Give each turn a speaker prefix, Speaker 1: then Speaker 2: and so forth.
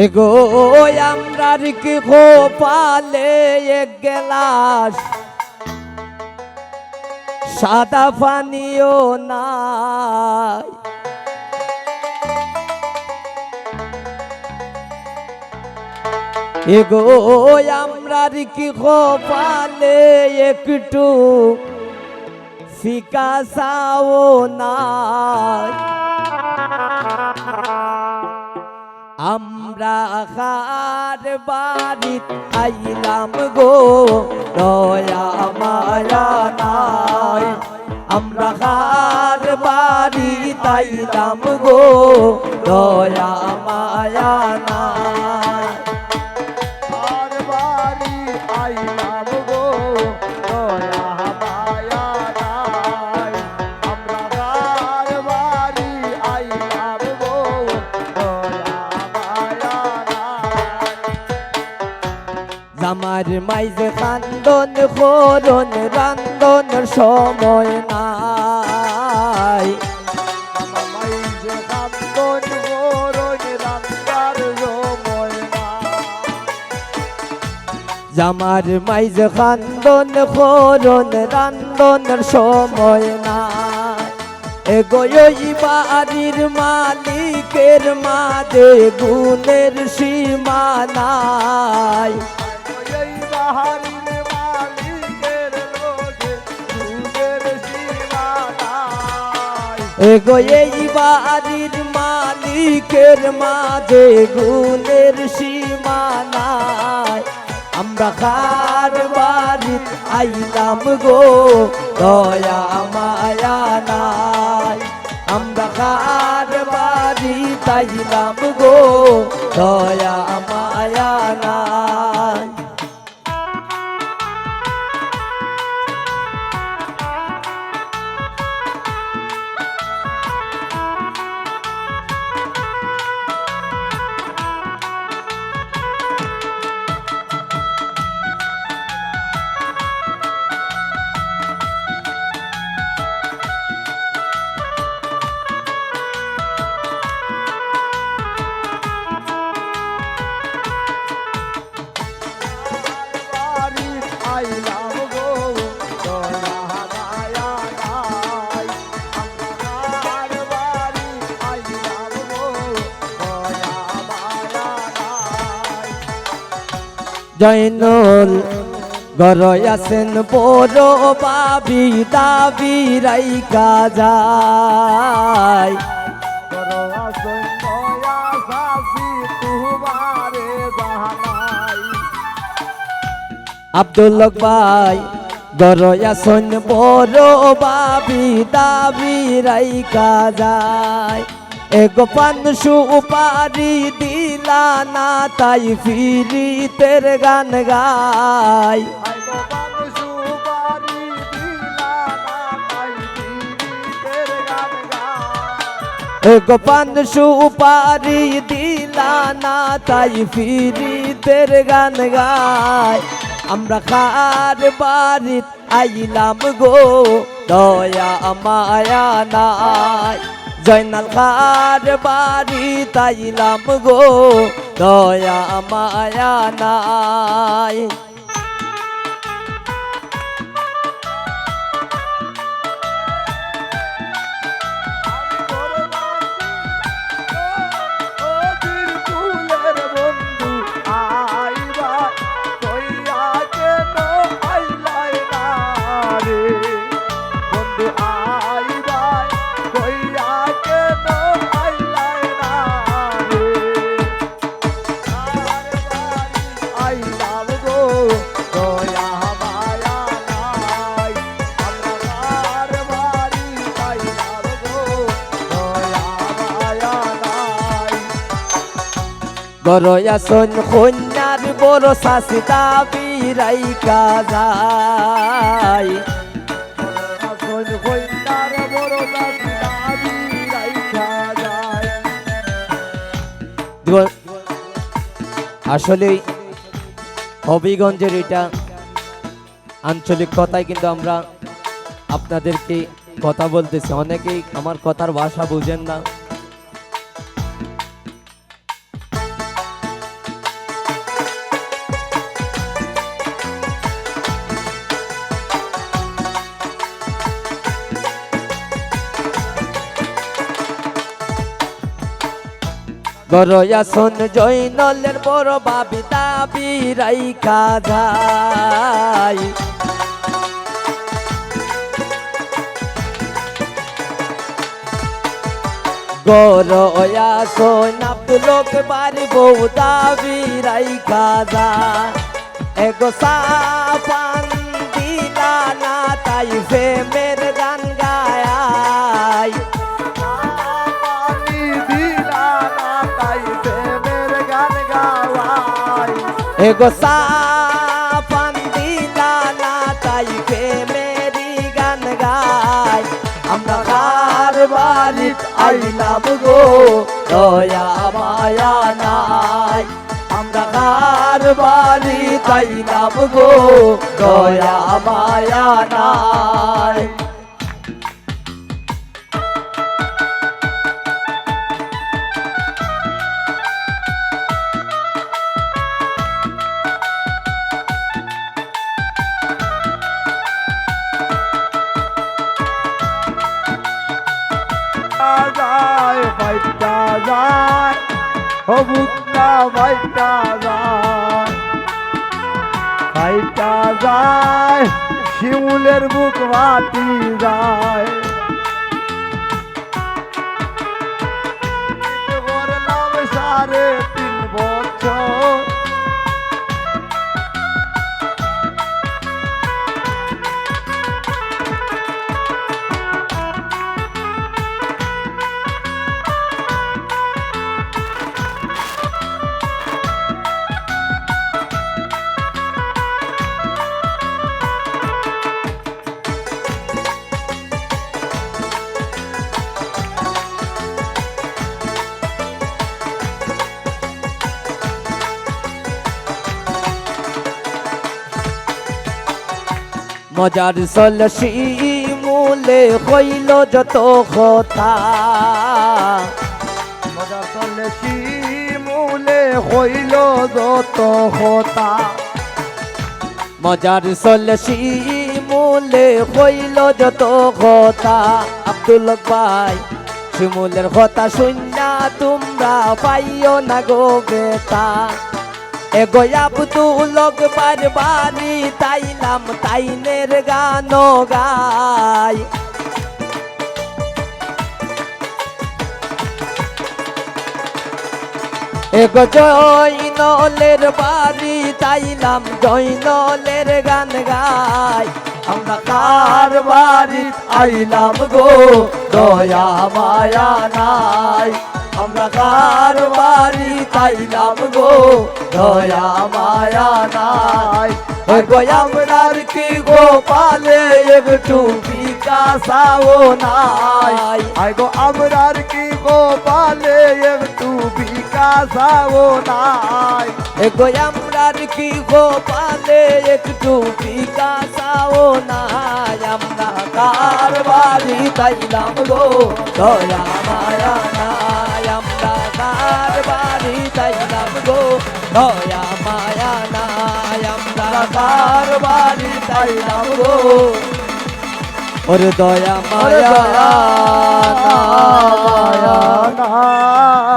Speaker 1: এগো আমরার কি পালে এক গ্লাস সাদা পানিও নাই। এগো আমরার কি পালে একটু ফিকা চাও নাই। আমরা খার বাড়িত আইলাম গো দয়া মায়া নাই। আমরা খার বাড়িত আইলাম গো দয়া মায়া নাই।
Speaker 2: আর বাড়ি আইলাম গো দয়া মায়া নাই। আমরা আর বাড়ি আইলাম গো দয়া মায়া নাই।
Speaker 1: জামার মাইজে কান্দন করন রান্দন সময় নাই।
Speaker 2: আমার মাইজে কান্দন করন রান্দার সময় নাই।
Speaker 1: জামার মাইজে কান্দন করন রান্দন সময় নাই। এগো ওই বাড়ির মালিকের মাঝে গুণের সীমা নাই।
Speaker 2: এই বাহারির মালিকের লোকে দুধের সীমা নাই।
Speaker 1: এগো এই বাড়ির মালিকের মাঝে গুণের সীমা নাই। আমরা খার বাড়িত আইলাম গো দয়া মায়া নাই। আমরা খার বাড়িত আইলাম গো দয়া মায়া নাই।
Speaker 2: বাড়ি আইলাম গো দয়া মায়া নাই। আমরা আর বাড়ি আইলাম গো দয়া মায়া নাই।
Speaker 1: জয়নুল গরয় আছেন বড় বাবি দাবি রাইকা যায়।
Speaker 2: করোয়া সৈন্যয়া শাসি তুমারে জাহানাই।
Speaker 1: আব্দুল হক ভাই গরয় আছেন বড় বাবি দাবি রাইকা যায়। এগো পান সুপারি দিলা না তাই ফিরিতের গান গায়।
Speaker 2: আই গোপাল সুপারি দিলা না তাই পীড়িতের গান গায়।
Speaker 1: এগো পান সুপারি দিলা না তাই ফিরিতের গান গায়। আমরা খার বাড়িত আইলাম গো দয়া মায়া নাই। জয়নাল খার বাড়িত আইলাম গো দয়া মায়া নাই।
Speaker 2: আমি তোর বন্ধু ও বীরকুলের বন্ধু আইবা কইয়া কেন আইলাই না রে। বন্ধু আইবা কইয়া কেন আইলাই না রে। আর বাড়ি আইলাম গো দয়া মায়া নাই। আমরা আর বাড়ি আইলাম গো দয়া মায়া নাই।
Speaker 1: গরয় আছেন কন্যার বড় শাসি দাবি রাইকা যায়।
Speaker 2: আসল কইনার বড় দাবি দাবি রাইখা যায়।
Speaker 1: আসলে হবিগঞ্জের এটা আঞ্চলিক কথায় কিন্তু আমরা আপনাদেরকে কথা বলতেছি। অনেকেই আমার কথার ভাষা বুঝেন না। গরয়া শোন জৈনলের বড় বাবি দাবি রাইখা যায় গরয়া শোন আব্দুলক বাড়ি বউ দাবি রাইখা যায় এগো সাপান দিলা না তাই প্রেমের গান গায়
Speaker 2: পানি দিলা না তাই প্রেমের গান গাওয়াই
Speaker 1: এগো সাপান দিলা না তাই প্রেমেরই গান গায় আমরা কার বাড়িত আইলাম গো দয়া মায়া নাই আমরা কার বাড়িত আইলাম গো দয়া মায়া নাই
Speaker 2: যায় বাইটা যায় হবুকটা বাইটা যায় বাইটা যায় শিমুলের বুক বাতি যায় নাম 3.5 বছর
Speaker 1: মজার সলসি মূলে হইল যত কথা
Speaker 2: মজা চলে শিমুলে হইল যত হতা
Speaker 1: মজার সলসি মূলে হইল যত কথা আব্দুল ভাই শিমুলের কথা শুননা তোমরা পাইও না গো বেতা এগো আব্দুলক বারবারি তাইলাম তাইনের গান গাই এগো জয়নলের বাড়ি তাইলাম জয়নলের গান গাই আমরা কার বাড়ি আইলাম গো দয়া মায়া নাই আমরা কার বাড়ি তাইলাম গো দয়া মায়া নাই এগো আমরার কি গোপালে একটু বিকাশাও নাই
Speaker 2: আইগো আমরার কি গোপালে একটু বিকাশাও নাই
Speaker 1: এগো আমরার কি গোপালে একটু বিকাশাও নাই আমরা কার বাড়ি তাইলাম গো দয়া মায়া নাই আমরা কার বাড়ি তাইলাম গো দয়া মায়া নাই আমরা কার বাড়ি তাইলাম গো ওরে দয়া মায়া
Speaker 2: মায়া না